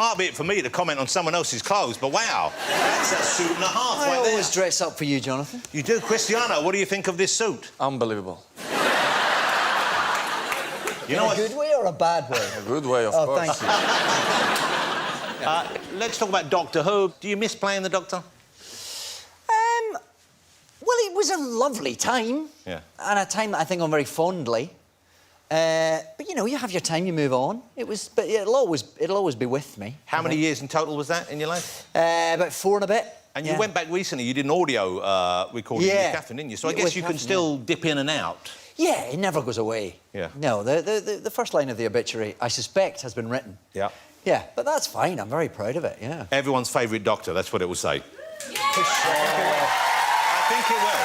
far be it for me to comment on someone else's clothes, but wow, that's a suit and a half I right there. always dress up for you, Jonathan. You do? Cristiano, what do you think of this suit? Unbelievable. You know In a good way or a bad way? A good way, of course. Thank you. Let's talk about Doctor Who. Do you miss playing the Doctor? Well, it was a lovely time. Yeah. And a time that I think on very fondly. But, you know, you have your time, you move on. But it'll always be with me. How many years in total was that in your life? About 4 and a bit. And you went back recently, you did an audio recording with Catherine, didn't you? So I guess you can still dip in and out. Yeah, it never goes away. Yeah. No, the first line of the obituary, I suspect, has been written. Yeah. Yeah, but that's fine. I'm very proud of it, yeah. Everyone's favourite Doctor, that's what it will say. For sure. I think it will.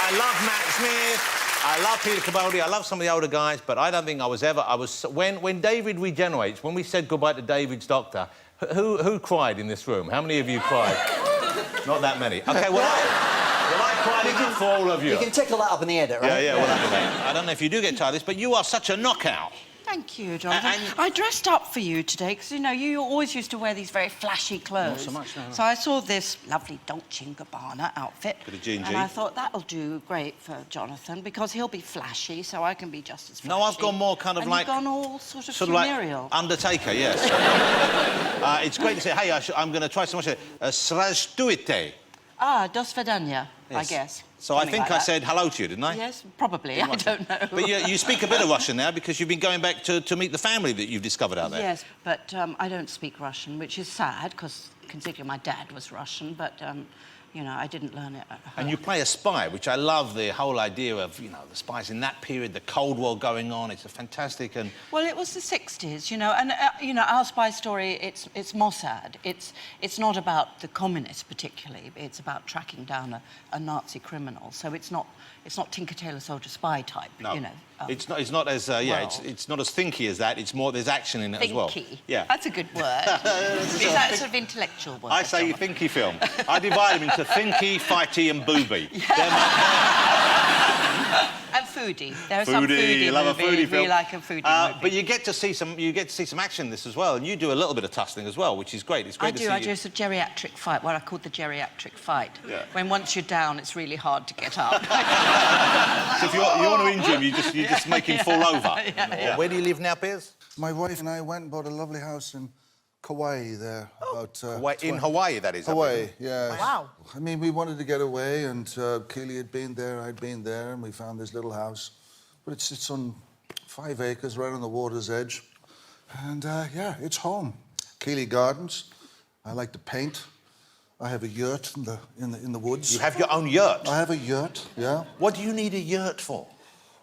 I love Matt Smith, I love Peter Capaldi, I love some of the older guys, but I don't think I was ever... When David regenerates, when we said goodbye to David's Doctor, who cried in this room? How many of you cried? Not that many. OK, well, I cried enough for all of you. You can tickle that up in the edit, right? Yeah, well, I don't know if you do get tired of this, but you are such a knockout. Thank you, Jonathan. I dressed up for you today because, you know, you always used to wear these very flashy clothes. Not so much now. So I saw this lovely Dolce & Gabbana outfit. Bit of G&G. And I thought that'll do great for Jonathan because he'll be flashy, so I can be just as flashy. No, I've gone more kind of like... You've gone all sort of like funereal. Undertaker, yes. It's great to say, hey, I'm going to try so much... Srashtuite. Ah, dos vidania, Yes. I guess. So I Something think like I that. said hello to you, didn't I? Yes, probably. I don't know. But you speak a bit of Russian now because you've been going back to meet the family that you've discovered out there. Yes, but I don't speak Russian, which is sad, because considering my dad was Russian, but, you know, I didn't learn it at home. And you play a spy, which I love the whole idea of, you know, the spies in that period, the Cold War going on. It's a fantastic and... Well, it was the 60s, you know, and, you know, our spy story, it's Mossad. It's not about the communists particularly. It's about tracking down a Nazi criminal. So it's not Tinker Tailor Soldier Spy type, No. you know. It's not as it's not as thinky as that. It's more there's action in it as well. Thinky. Yeah. That's a good word. Is that a sort of intellectual word? I say thinky film. I divide them into thinky, fighty, and booby. And foodie. There are some foodie love a movies. foodie film. We like a foodie movie. But you get to see some action in this as well, and you do a little bit of tussling as well, which is great. It's great to see I you. do. It's a geriatric fight, what I call the geriatric fight. Yeah. When once you're down, it's really hard to get up. So if you want to injure him, you just make him fall over. Yeah. Where do you live now, Piers? My wife and I went and bought a lovely house in Kauai there. In Hawaii, that is. Hawaii, yeah. Wow. I mean, we wanted to get away, and Keely had been there, I'd been there, and we found this little house. But it sits on 5 acres, right on the water's edge. And, yeah, it's home. Keely Gardens. I like to paint. I have a yurt in the woods. You have your own yurt? I have a yurt, yeah. What do you need a yurt for?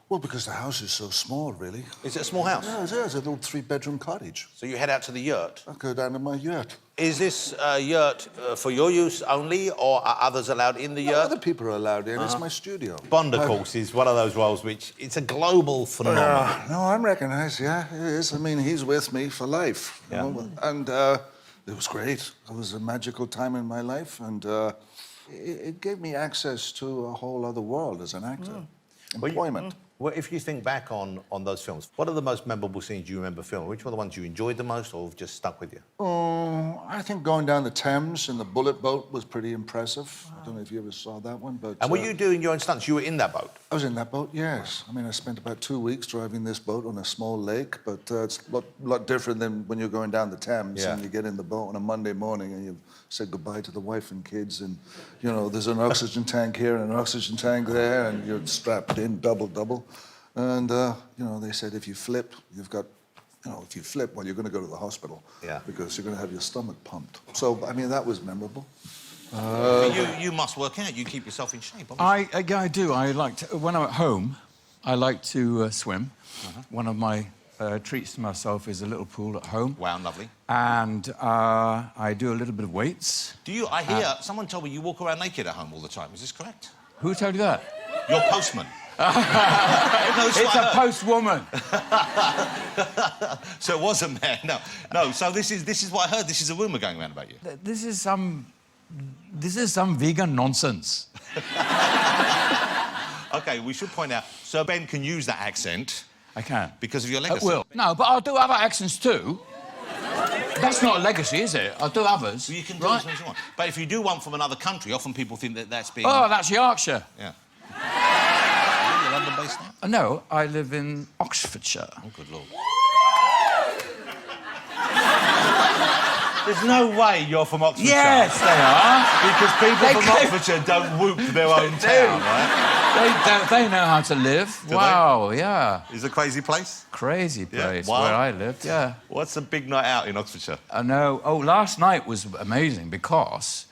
Well, because the house is so small, really. Is it a small house? Yeah, it is. A little 3-bedroom cottage. So you head out to the yurt? I go down to my yurt. Is this yurt for your use only, or are others allowed in the yurt? Other people are allowed in. It's my studio. Bond, of course, is one of those roles which... It's a global phenomenon. No, I'm recognised, yeah, it is. I mean, he's with me for life. You know? And it was great. It was a magical time in my life, and it gave me access to a whole other world as an actor. Employment. Well, if you think back on those films, what are the most memorable scenes you remember filming? Which were the ones you enjoyed the most or have just stuck with you? I think going down the Thames in the bullet boat was pretty impressive. I don't know if you ever saw that one, but... And were you doing your own stunts? You were in that boat? I was in that boat, yes. I mean, I spent about 2 weeks driving this boat on a small lake, but it's a lot different than when you're going down the Thames and you get in the boat on a Monday morning and you say goodbye to the wife and kids, and, you know, there's an oxygen tank here and an oxygen tank there, and you're strapped in, double. And, you know, they said if you flip, you've got... You know, if you flip, well, you're going to go to the hospital. Yeah. Because you're going to have your stomach pumped. So, I mean, that was memorable. You must work out. You keep yourself in shape, obviously. Yeah, I do. I like to... When I'm at home, I like to swim. One of my treats to myself is a little pool at home. Wow, lovely. And I do a little bit of weights. Do you... I hear... someone told me you walk around naked at home all the time. Is this correct? Who told you that? Your postman. It's a postwoman. So it was a man. No. So this is what I heard. This is a rumour going around about you. This is some vegan nonsense. OK, we should point out, Sir Ben can use that accent. I can. Because of your legacy. I will. No, but I'll do other accents too. That's not a legacy, is it? I'll do others. You can do right? as much as you want. But if you do one from another country, often people think that that's being... Oh, that's Yorkshire. Yeah. You're London-based now? No, I live in Oxfordshire. Oh, good Lord. There's no way you're from Oxfordshire. Yes, they are. Because people from Oxfordshire don't whoop their own town, right? They know how to live. Do wow, yeah. It's a crazy place. Crazy place Wow. where I lived, yeah. What's a big night out in Oxfordshire? I know. Oh, last night was amazing because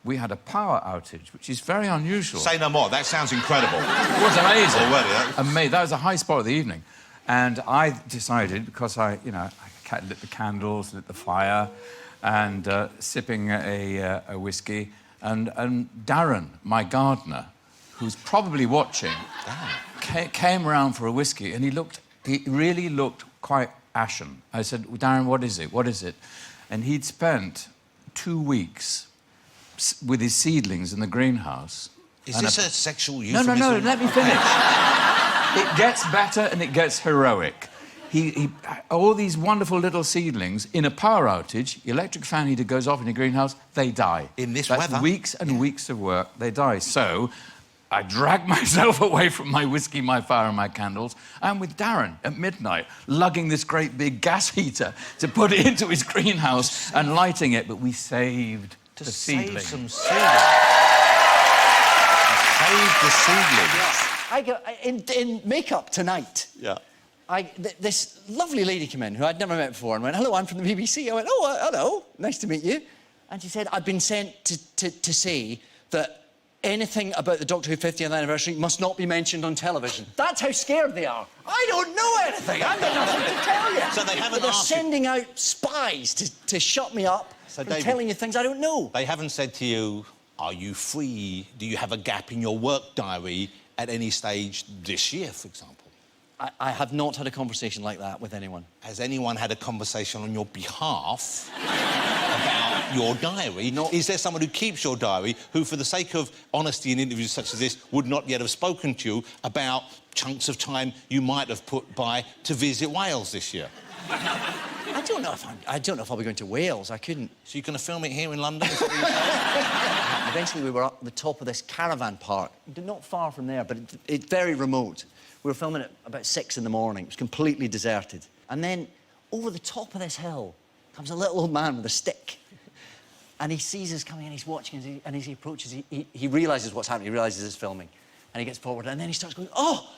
we had a power outage, which is very unusual. Say no more. That sounds incredible. It was amazing. Already, eh? Amazing. That was a high spot of the evening. And I decided, because I lit the candles, lit the fire, and sipping a whiskey, and Darren, my gardener, who's probably watching, came around for a whiskey, and he really looked quite ashen. I said, Darren, what is it? What is it? And he'd spent 2 weeks with his seedlings in the greenhouse. Is this a sexual euphemism? No, let me finish. It gets better and it gets heroic. He all these wonderful little seedlings, in a power outage, the electric fan heater goes off in the greenhouse, they die. In this That's weather? weeks and weeks of work, they die. So I dragged myself away from my whiskey, my fire and my candles, and with Darren at midnight, lugging this great big gas heater to put it into his greenhouse and lighting it, but we saved the seedling. Save some seedlings. Save the seedlings. I go in makeup tonight. Yeah. This lovely lady came in who I'd never met before and went, "Hello, I'm from the BBC." I went, "Oh, hello, nice to meet you." And she said, "I've been sent to say that anything about the Doctor Who 50th anniversary must not be mentioned on television." That's how scared they are. I don't know anything. I've got nothing to tell you. So they haven't They're asked you- sending out spies to shut me up from David, telling you things I don't know. They haven't said to you, are you free? Do you have a gap in your work diary at any stage this year, for example? I have not had a conversation like that with anyone. Has anyone had a conversation on your behalf about your diary? No. Is there someone who keeps your diary who, for the sake of honesty in interviews such as this, would not yet have spoken to you about chunks of time you might have put by to visit Wales this year? I don't know if I'll be going to Wales. I couldn't. So you're going to film it here in London? Is that what you're saying? Eventually, we were up the top of this caravan park, not far from there, but it's very remote. We were filming it about 6 in the morning. It was completely deserted. And then, over the top of this hill, comes a little old man with a stick. And he sees us coming and he's watching, and as he approaches, he realises what's happening. He realises it's filming. And he gets forward, and then he starts going, "Oh!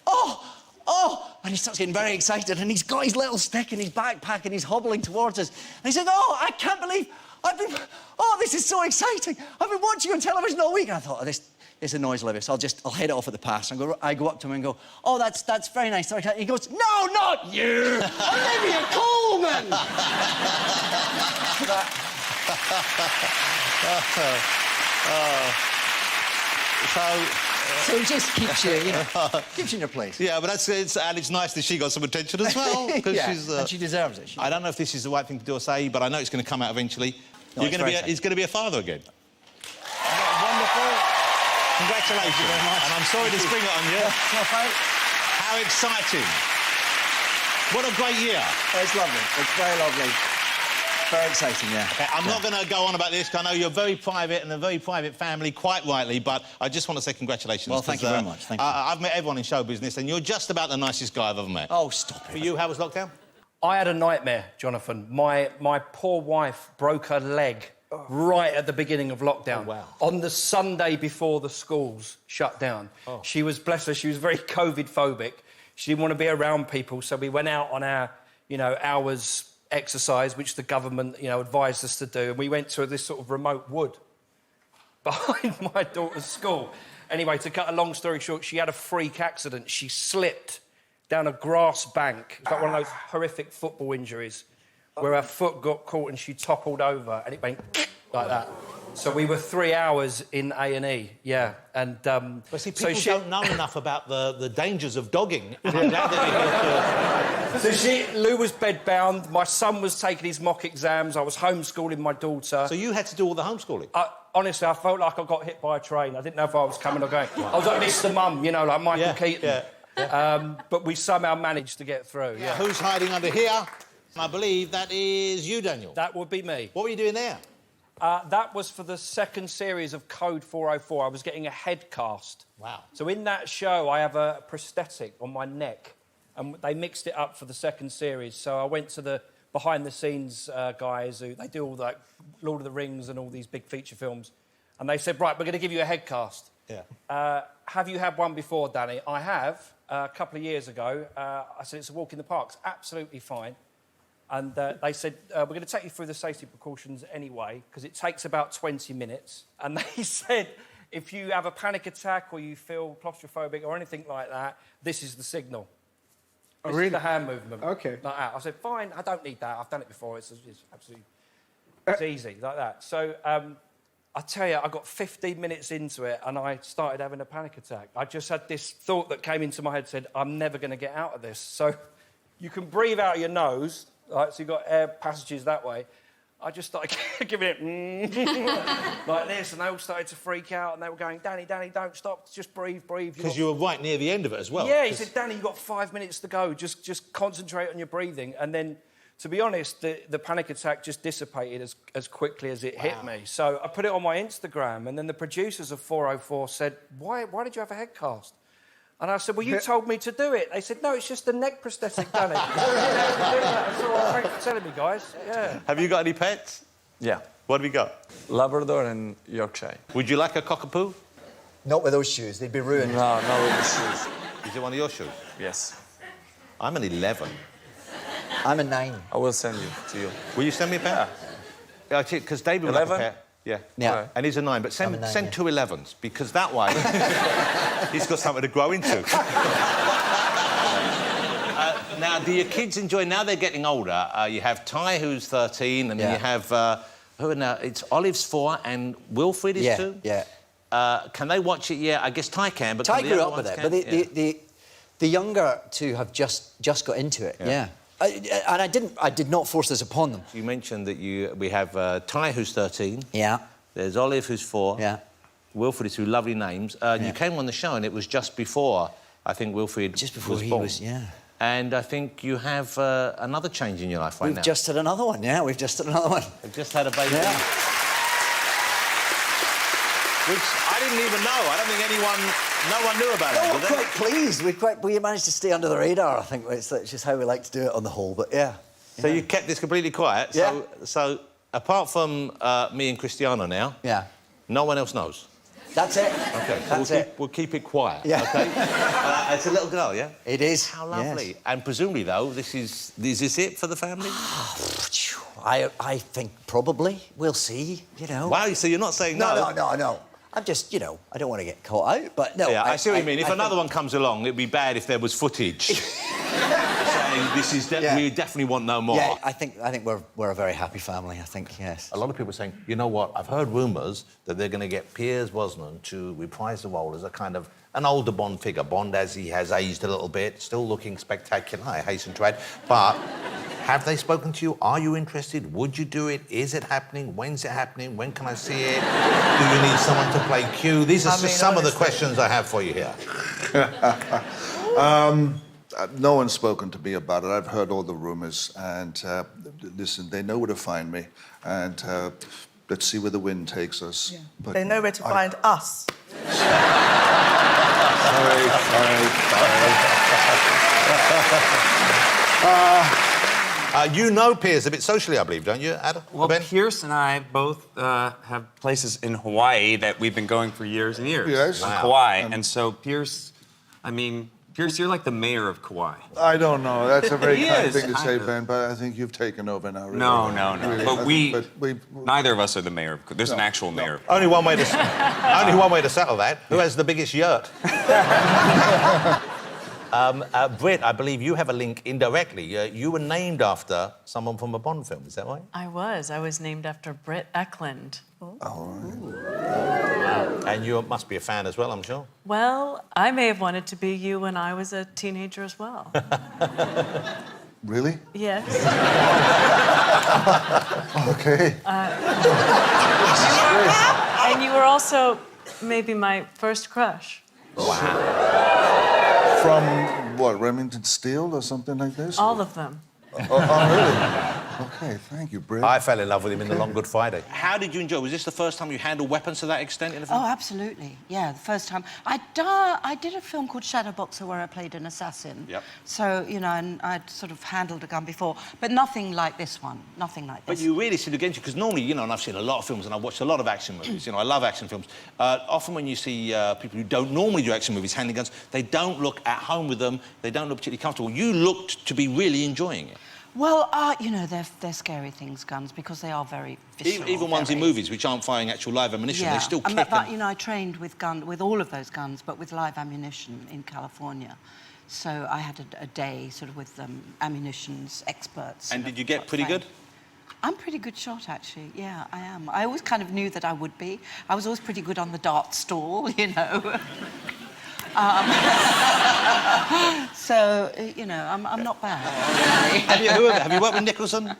Oh! Oh!" And he starts getting very excited, and he's got his little stick in his backpack, and he's hobbling towards us. And he said, "Oh, I can't believe this is so exciting. I've been watching you on television all week." And I thought, this annoys Lewis. I'll head it off at the pass. I go up to him and go, "Oh, that's very nice." He goes, "No, not you! Olivia Colman!" So it just keeps you, keeps you in your place. Yeah, but and it's nice that she got some attention as well. Yeah, she's, and she deserves it. I don't know if this is the right thing to do or say, but I know it's going to come out eventually. No, He's going to be a father again. Wonderful. Congratulations. Thank you very much. And I'm sorry to spring it on you. Yeah, How exciting. What a great year. it's lovely. It's very lovely. Very exciting, yeah. Okay, I'm not going to go on about this, because I know you're very private and a very private family, quite rightly, but I just want to say congratulations. Well, thank you very much. Thank you. I've met everyone in show business, and you're just about the nicest guy I've ever met. Oh, stop For it. you, how was lockdown? I had a nightmare, Jonathan. My poor wife broke her leg right at the beginning of lockdown. Oh, wow. On the Sunday before the schools shut down. Oh. She was, bless her, she was very COVID-phobic. She didn't want to be around people, so we went out on our, hours exercise, which the government, advised us to do, and we went to this sort of remote wood behind my daughter's school. Anyway, to cut a long story short, she had a freak accident. She slipped down a grass bank. It's like one of those horrific football injuries where her foot got caught and she toppled over and it went like that. So we were 3 hours in A&E, yeah. And But see, people don't know enough about the dangers of dogging. So Lou was bedbound. My son was taking his mock exams. I was homeschooling my daughter. So you had to do all the homeschooling? Honestly, I felt like I got hit by a train. I didn't know if I was coming or going. I was like Mr. Mum, like Michael Keaton. Yeah. But we somehow managed to get through, yeah. Who's hiding under here? I believe that is you, Daniel. That would be me. What were you doing there? That was for the second series of Code 404. I was getting a head cast. Wow. So in that show, I have a prosthetic on my neck, and they mixed it up for the second series. So I went to the behind-the-scenes guys who they do all that Lord of the Rings and all these big feature films, and they said, right, we're going to give you a head cast. Yeah. Have you had one before, Danny? I have. A couple of years ago. I said, it's a walk in the park. It's absolutely fine. And they said, we're going to take you through the safety precautions anyway, because it takes about 20 minutes. And they said, if you have a panic attack or you feel claustrophobic or anything like that, this is the signal. Oh, This really? is the hand movement. Okay. Like that. I said, fine, I don't need that. I've done it before. It's absolutely... It's easy, like that. So, I tell you, I got 15 minutes into it and I started having a panic attack. I just had this thought that came into my head, said, I'm never going to get out of this. So you can breathe out your nose, right? So you've got air passages that way. I just started giving it like this, and they all started to freak out, and they were going, Danny, don't stop, just breathe. Because you were right near the end of it as well. Yeah, he said, Danny, you've got 5 minutes to go. Just concentrate on your breathing. And then, to be honest, the panic attack just dissipated as quickly as it hit me. So I put it on my Instagram, and then the producers of 404 said, why did you have a head cast? And I said, well, you told me to do it. They said, no, it's just a neck prosthetic, Danny. That's all. Thanks for telling me, guys. Yeah. Have you got any pets? Yeah. What have you got? Labrador and Yorkshire. Would you like a cockapoo? Not with those shoes, they'd be ruined. No, not with the shoes. Is it one of your shoes? Yes. I'm an 11. I'm a 9. I will send you to you. Will you send me a pair? Yeah. Because David would like a 11? pair. Yeah. Yeah. Right. And he's a 9, but I'm a send 9, yeah. 2 11s, because that way he's got something to grow into. Now, do your kids enjoy... Now they're getting older. You have Ty, who's 13, and then you have... who are now? It's Olive's 4, and Wilfred is 2? Yeah. Can they watch it? Yeah, I guess Ty can, but... Ty can the grew other up with ones it, can? but the younger two have just got into it. Yeah. And I did not force this upon them. You mentioned that we have Ty, who's 13. Yeah. There's Olive, who's 4. Yeah. Wilfred is 2, lovely names. You came on the show, and it was just before, I think, Wilfred Just before he born. was, yeah. And I think you have another change in your life right now. We've just had another one, yeah. We've just had another one. You've just had a baby. Yeah. Which I didn't even know. I don't think no one knew about No, it, we're did they? quite pleased. We managed to stay under the radar, I think. It's just how we like to do it on the whole, but yeah. So you kept this completely quiet? Yeah. So apart from me and Cristiano now, Yeah. no one else knows? That's it. OK, so we'll keep it quiet, Yeah. OK? It's a little girl, yeah? It is. How lovely. Yes. And presumably, though, is this it for the family? I think probably. We'll see, you know. Wow, so you're not saying no? No. I'm just, you know, I don't want to get caught out, but no. Yeah, I see what you mean. If I another think... one comes along, it'd be bad if there was footage saying this is... We definitely want no more. Yeah, I think we're a very happy family, I think, yes. A lot of people are saying, you know what, I've heard rumours that they're going to get Piers Brosnan to reprise the role as a kind of an older Bond figure. Bond, as he has aged a little bit, still looking spectacular, I hasten to add. But have they spoken to you? Are you interested? Would you do it? Is it happening? When's it happening? When can I see it? Do you need someone to play Q? These are just some of the questions I have for you here. No one's spoken to me about it. I've heard all the rumours, and listen, they know where to find me, and let's see where the wind takes us. Yeah. But They know where to find us. Sorry. You know Piers a bit socially, I believe, don't you, Adam? Well, Ben? Pierce and I both have places in Hawaii that we've been going for years and years. Yes. On Wow. Kauai. And so Pierce, Pierce, you're like the mayor of Kauai. I don't know. That's a very He kind is, thing to kind say, of. Ben, but I think you've taken over now. Really. No. Really, But neither of us are the mayor of Kauai. There's an actual mayor. Only one way to settle that. Who has the biggest yurt? Britt, I believe you have a link indirectly. You were named after someone from a Bond film, is that right? I was named after Britt Eklund. And you must be a fan as well, I'm sure. Well, I may have wanted to be you when I was a teenager as well. Really? Yes. Okay. And you were also maybe my first crush. From what, Remington Steele or something like this? All of them. Really? OK, thank you, Brett. I fell in love with him in The Long Good Friday. How did you enjoy it? Was this the first time you handled weapons to that extent in a film? Oh, absolutely. Yeah, the first time. I did a film called Shadowboxer where I played an assassin. Yep. So, you know, and I'd sort of handled a gun before, but nothing like this one. Nothing like this. But you really see against you, because normally, you know, and I've seen a lot of films and I've watched a lot of action movies, you know, I love action films. Often when you see people who don't normally do action movies handling guns, they don't look at home with them, they don't look particularly comfortable. You looked to be really enjoying it. Well, you know, they're scary things, guns, because they are very visceral. Even ones in movies which aren't firing actual live ammunition, they still kick. But, you know, I trained with all of those guns, but with live ammunition in California. So I had a day sort of with ammunitions experts. And did you get pretty good? I'm a pretty good shot, actually. Yeah, I am. I always kind of knew that I would be. I was always pretty good on the dart stall, you know. So, you know, I'm not bad. Have you worked with Nicholson?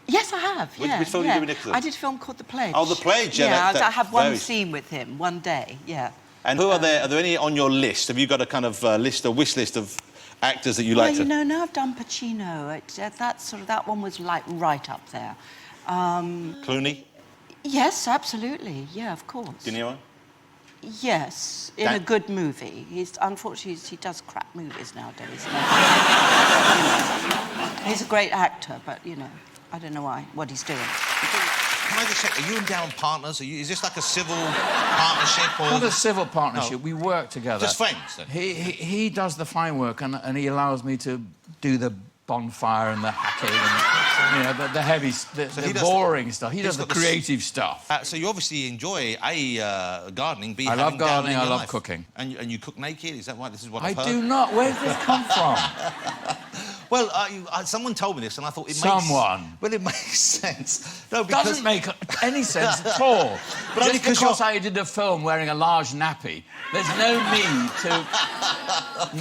Yes, I have. Yeah, which film did you do with Nicholson? I did a film called The Pledge. Oh, The Pledge. Yeah, I have one scene with him, one day. Yeah. And who are there? Are there any on your list? Have you got a kind of a wish list of actors that you like to? Well, you know, now I've done Pacino. That one was like right up there. Clooney? Yes, absolutely. Yeah, of course. De Niro? Yes, in a good movie. Unfortunately, he does crap movies nowadays. He's a great actor, but, you know, I don't know what he's doing. Can I just check, are you and Darren partners? Is this like a civil partnership? Or Not a civil partnership. No. We work together. Just friends, then? He does the fine work, and he allows me to do the bonfire and the hacking and, you know, the heavy, the boring stuff. He does the creative stuff. So you obviously enjoy, gardening, I love gardening, I love cooking. And you cook naked? Is that right? This is what I've I heard. do not. Where did this come from? Well, someone told me this, and I thought it makes... Someone? Well, it makes sense. No, because... Doesn't make any sense at all. But just because I did a film wearing a large nappy, there's no need to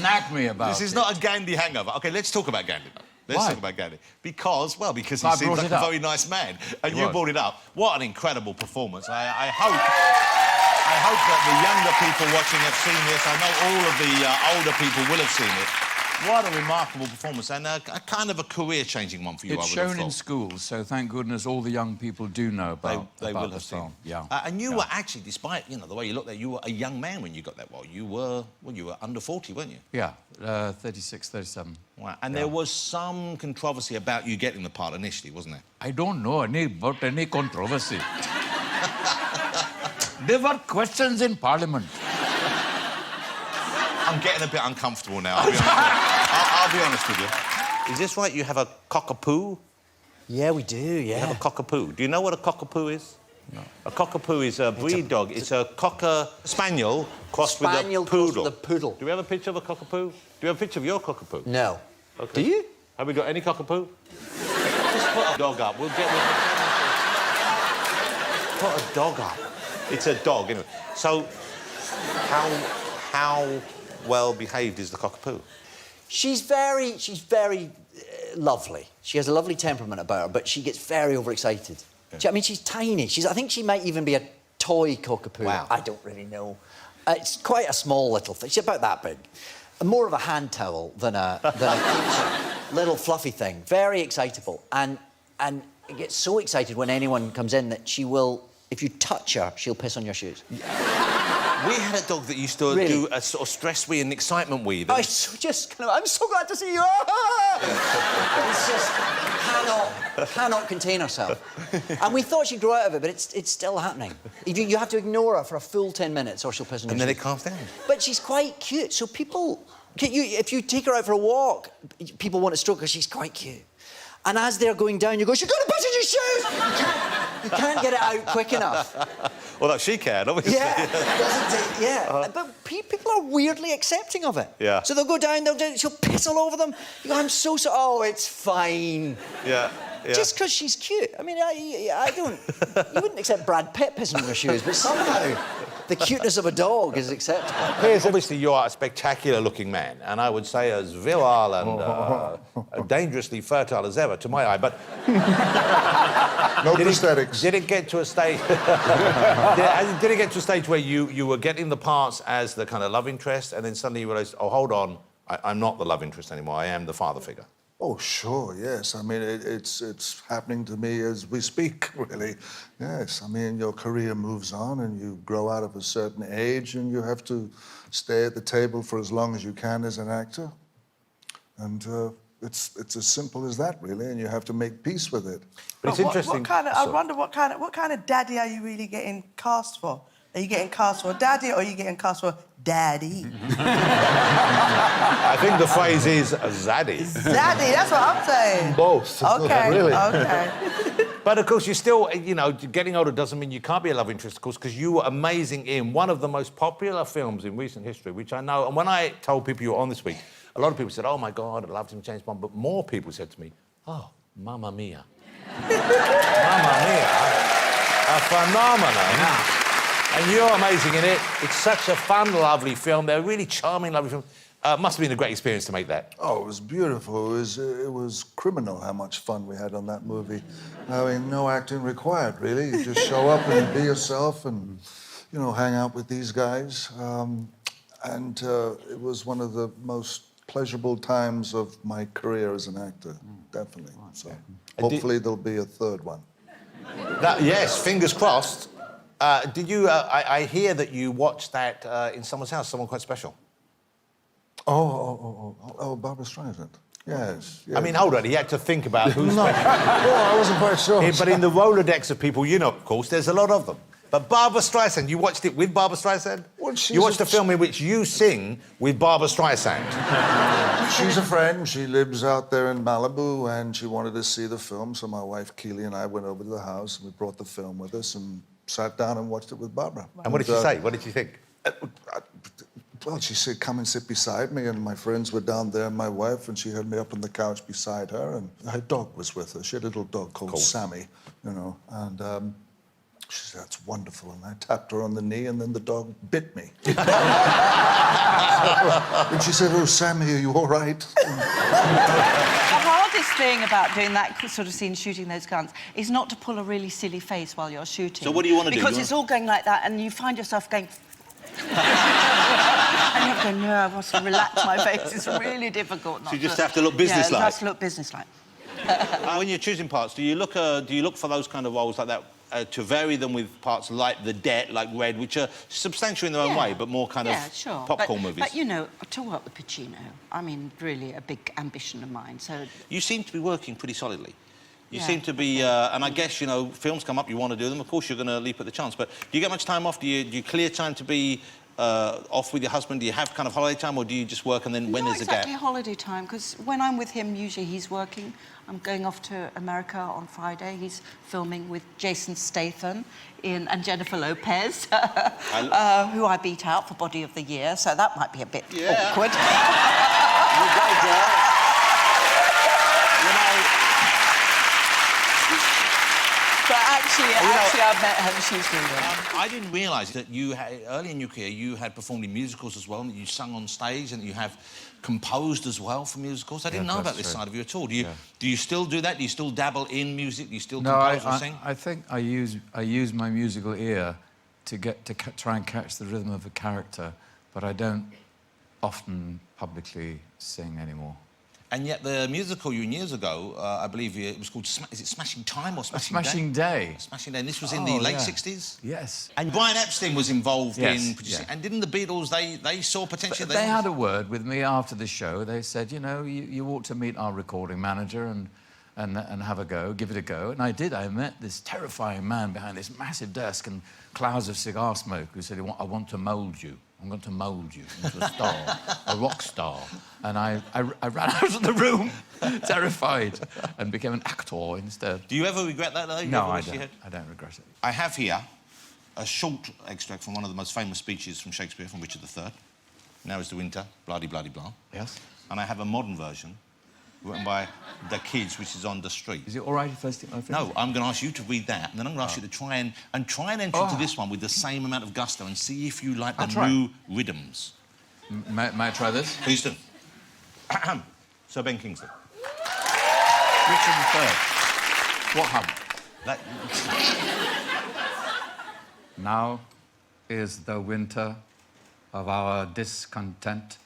nag me about it. This is not a Gandhi hangover. OK, let's talk about Gandhi. Let's talk about Gandhi. Because he seems like a very nice man. And you brought it up. What an incredible performance. I hope that the younger people watching have seen this. I know all of the older people will have seen it. What a remarkable performance, and a kind of a career-changing one for you, It's shown in schools, so thank goodness all the young people do know about they will have the film. Yeah. And you were actually, despite, you know, the way you looked there, you were a young man when you got that role. You were under 40, weren't you? Yeah, 36, 37. Wow. And there was some controversy about you getting the part initially, wasn't there? I don't know about any controversy. There were questions in Parliament. I'm getting a bit uncomfortable now. I'll be honest with you. Is this right? You have a cockapoo? Yeah, we do, yeah. You have a cockapoo. Do you know what a cockapoo is? No. A cockapoo is a breed dog. It's a cocker spaniel crossed with a poodle. Crossed with a poodle. Do we have a picture of a cockapoo? Do you have a picture of your cockapoo? No. Okay. Do you? Have we got any cockapoo? Just put a dog up. We'll get... Put a dog up. It's a dog, anyway. So, how well behaved is the cockapoo? She's very lovely. She has a lovely temperament about her, but she gets very overexcited. Yeah. I mean, she's tiny. I think she might even be a toy cockapoo. Wow. I don't really know. It's quite a small little thing. She's about that big. More of a hand towel than a little fluffy thing. Very excitable. And it gets so excited when anyone comes in that she will, if you touch her, she'll piss on your shoes. We had a dog that used to do a sort of stress wee and excitement wee. I'm so glad to see you. It's just cannot contain herself. And we thought she'd grow out of it, but it's still happening. You have to ignore her for a full 10 minutes or she'll piss on your shoes. And then it calms down. But she's quite cute, so people... if you take her out for a walk, people want to stroke her, she's quite cute. And as they're going down, you go, she's going to piss in your shoes! You can't get it out quick enough. Well, that she can, obviously. Yeah. But people are weirdly accepting of it. Yeah. So they'll go down, she'll piss all over them. You go, I'm so sorry. Oh, it's fine. Yeah. Just because she's cute. I mean, I don't... You wouldn't accept Brad Pitt pissing on your shoes, but somehow the cuteness of a dog is acceptable. Obviously, you are a spectacular-looking man, and I would say as virile and dangerously fertile as ever, to my eye, but... No prosthetics. Did it get to a stage... did it get to a stage where you were getting the parts as the kind of love interest, and then suddenly you realised, oh, hold on, I'm not the love interest anymore, I am the father figure? Oh, sure, yes. I mean, it's happening to me as we speak, really. Yes, I mean, your career moves on and you grow out of a certain age and you have to stay at the table for as long as you can as an actor. And it's as simple as that, really, and you have to make peace with it. But it's interesting. I wonder what kind of daddy are you really getting cast for? Are you getting cast for daddy or are you getting cast for daddy? I think the phrase is zaddy. Zaddy, that's what I'm saying. Both. Okay, Really. okay. But of course, you're still, you know, getting older doesn't mean you can't be a love interest, of course, because you were amazing in one of the most popular films in recent history, which I know. And when I told people you were on this week, a lot of people said, "Oh my God, I'd love to James Bond," but more people said to me, "Oh, Mamma Mia." Mamma Mia, a phenomenon. And you're amazing in it. It's such a fun, lovely film. They're really charming, lovely films. Must have been a great experience to make that. Oh, it was beautiful. It was criminal how much fun we had on that movie. I mean, no acting required, really. You just show up and be yourself and, you know, hang out with these guys. It was one of the most pleasurable times of my career as an actor, definitely. So hopefully there'll be a third one. Yes, fingers crossed. Did you? I hear that you watched that in someone's house, someone quite special. Oh, Barbara Streisand. Yes. I mean, hold on, he had to think about who's No, special. I wasn't quite sure. But in the Rolodex of people you know, of course, there's a lot of them. But Barbara Streisand, you watched it with Barbara Streisand? Well, you watched a film in which you sing with Barbara Streisand. She's a friend. She lives out there in Malibu, and she wanted to see the film, so my wife Keely and I went over to the house, and we brought the film with us and sat down and watched it with Barbara. And what did she say? What did she think? Well, she said, "Come and sit beside me," and my friends were down there, and my wife, and she had me up on the couch beside her, and her dog was with her. She had a little dog called Sammy, you know, and she said, "That's wonderful," and I tapped her on the knee, and then the dog bit me. And she said, "Oh, Sammy, are you all right?" The hardest thing about doing that sort of scene, shooting those guns, is not to pull a really silly face while you're shooting. So what do you want to do? Because it's all going like that, and you find yourself going... and you have to go, no, I want to relax my face. It's really difficult not So you just have to look businesslike. Yeah, you have to look businesslike. When you're choosing parts, do you look for those kind of roles like that to vary them with parts like The Debt, like Red, which are substantial in their own way, but more kind of popcorn movies? But, you know, to work with Pacino, I mean, really a big ambition of mine, so... You seem to be working pretty solidly. You seem to be... and I guess, you know, films come up, you want to do them, of course you're going to leap at the chance, but do you get much time off? Do you clear time to be off with your husband? Do you have kind of holiday time, or do you just work and then when there's a gap? Not exactly holiday time, because when I'm with him, usually he's working. I'm going off to America on Friday. He's filming with Jason Statham and Jennifer Lopez, who I beat out for Body of the Year, so that might be a bit awkward. You go, girl. You know... But actually, I've met her and she's really good. I didn't realise that you had, early in your career, you had performed in musicals as well, and that you sung on stage, and that you have composed as well for musicals. I didn't know about this side of you at all. Do you still do that? Do you still dabble in music? Do you still compose or sing? I think I use my musical ear to try and catch the rhythm of a character, but I don't often publicly sing anymore. And yet the musical you years ago, I believe it was called, is it Smashing Time or Smashing Day? Smashing Day. And this was in the late 60s? Yes. And Brian Epstein was involved in producing. Yes. And didn't the Beatles, they saw potential... They had a word with me after the show. They said, you know, you ought to meet our recording manager and have a go, give it a go. And I did. I met this terrifying man behind this massive desk and clouds of cigar smoke who said, I want to mould you. I'm going to mould you into a star, a rock star. And I ran out of the room, terrified, and became an actor instead. Do you ever regret that, though? No, I don't regret it. I have here a short extract from one of the most famous speeches from Shakespeare, from Richard III. Now is the winter, blah-de-blah-de-blah. Yes. And I have a modern version written by the kids, which is on the street. Is it all right if I stick my finger? No, I'm going to ask you to read that, and then I'm going to ask you to try and enter into this one with the same amount of gusto and see if you like the new rhythms. May I try this? Please do. Sir Ben Kingsley. Richard III. What happened? Now is the winter of our discontent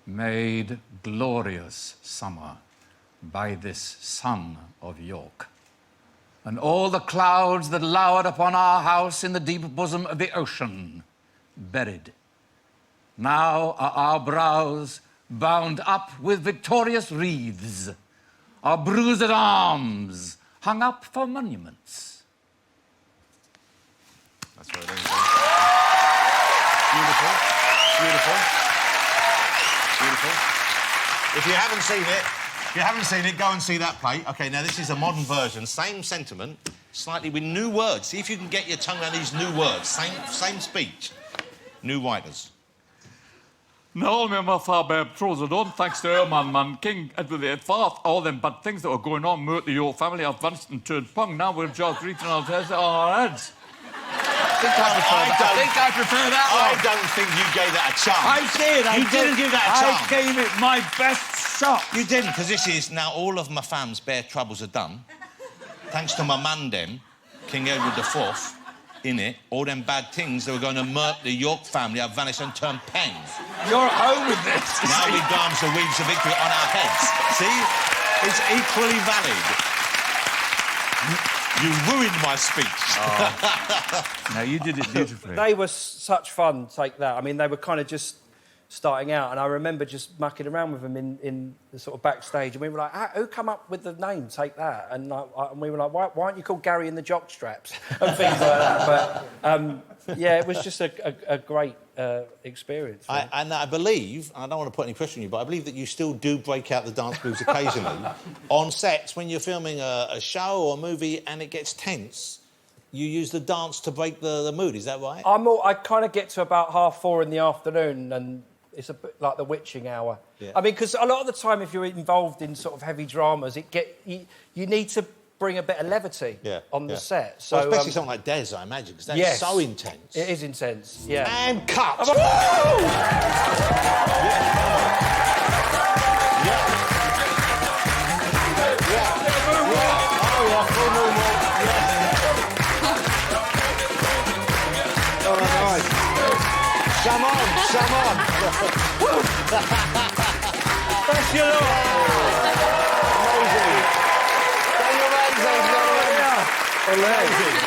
made glorious summer by this son of York. And all the clouds that lowered upon our house in the deep bosom of the ocean, buried. Now are our brows bound up with victorious wreaths, our bruised arms hung up for monuments. That's what it is. Beautiful. Beautiful. Beautiful. If you haven't seen it, go and see that play. OK, now this is a modern version, same sentiment, slightly with new words. See if you can get your tongue around these new words. Same speech. New writers. Now, my father throws it on, thanks to our man, King Edward VIII. All them bad things that were going on with the York family have vanished and turned pung. Now we're just reaching our heads. I think I prefer that one. I don't think you gave that a chance. I did. You didn't give that a chance. I gave it my best shot. You didn't, because this is now all of my fam's bare troubles are done. Thanks to my man, them, King Edward IV, in it, all them bad things that were going to murk the York family have vanished and turned peng. You're at home with this. Now we dance the weeds of victory on our heads. See? It's equally valid. You ruined my speech. Oh. No, you did it beautifully. They were such fun, Take That. I mean, they were kind of just starting out, and I remember just mucking around with them in the sort of backstage, and we were like, who come up with the name Take That? And we were like, why aren't you called Gary in the Jockstraps? And things like that. But, yeah, it was just a great experience. And I believe, I don't want to put any pressure on you, but I believe that you still do break out the dance moves occasionally on sets when you're filming a show or a movie and it gets tense. You use the dance to break the mood, is that right? I kind of get to about 4:30 in the afternoon and it's a bit like the witching hour. Yeah. I mean, because a lot of the time if you're involved in sort of heavy dramas, you need to bring a bit of levity on the set. So, well, especially something like Des, I imagine, because that's so intense. It is intense, yeah. And cut! Come on! Bless you, Lord. Amazing! Amazing!